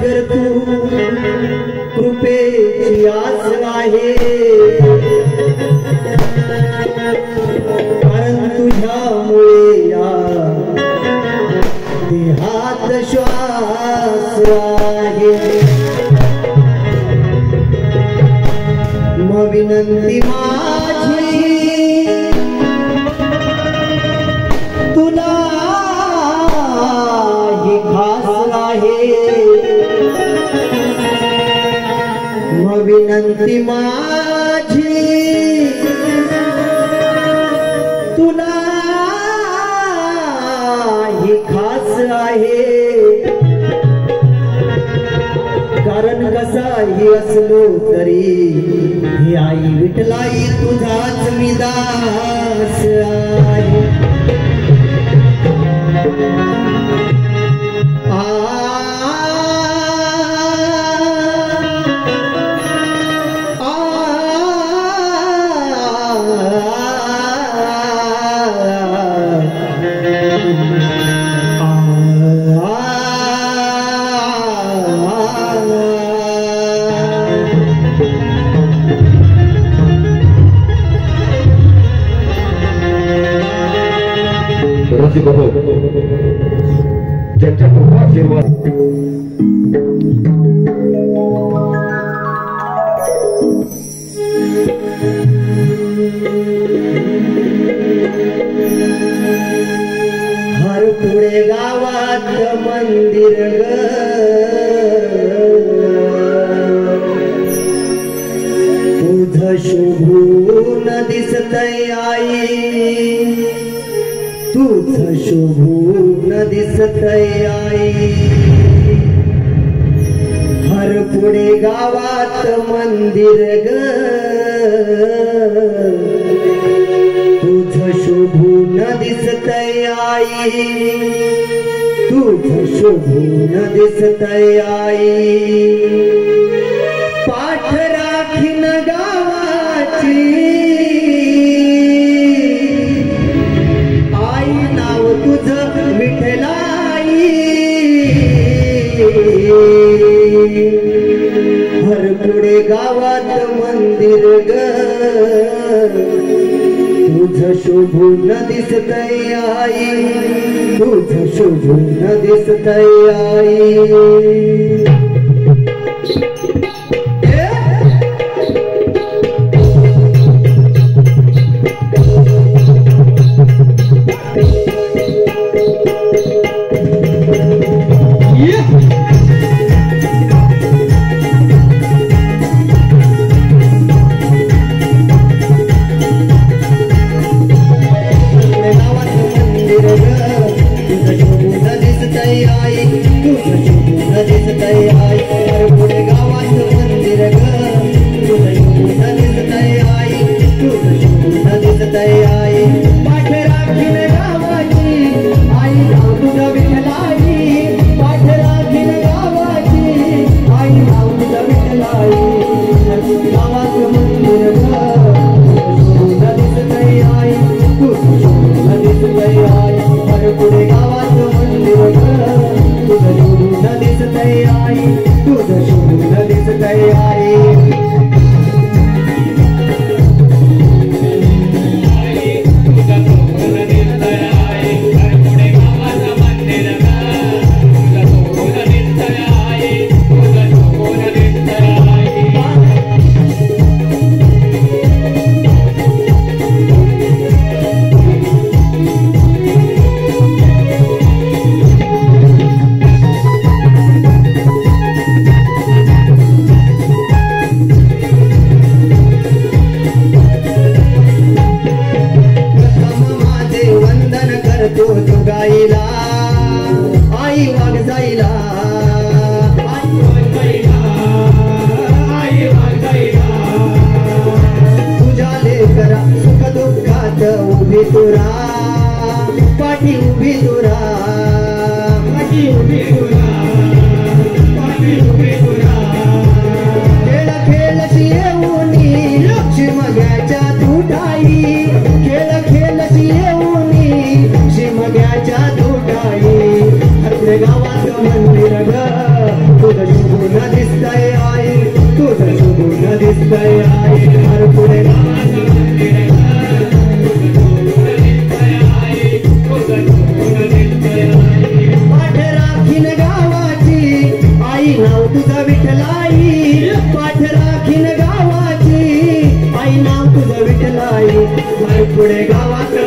सागर तू कृपेची आस आहे कारण तुझ्यामुळे या देहात श्वास आहे मग विनंती माझी तुला ही खास आहे मग विनंती माझी तुला ही खास आहे कारण कसाही असलो तरी ही आई विठलाई तुझाच मी दास आहे ज्यांच्या कृपा आशीर्वाद हर पुढे गावात मंदिर तुझ शोभून दिसतय आई तुझ शोभून दिसतय आई हर पुढे गावात मंदिर ग तुझ शोभून दिसतय आई तुझ शोभून दिसतय आई पाठ राखीन गावाची हर पुढे गावात मंदिर ग तुझ शोभून दिसतय आई तुझ शोभून दिसतय आई तुझं शुभून दिसतंय आई, तुझं शुभून दिसतंय आई, हर पुढे पाठ राखीन गावाची आई, नाव तुझं विठलाई, पाठ राखीन गावाची आई, नाव तुझं विठलाई, हर पुढे गावात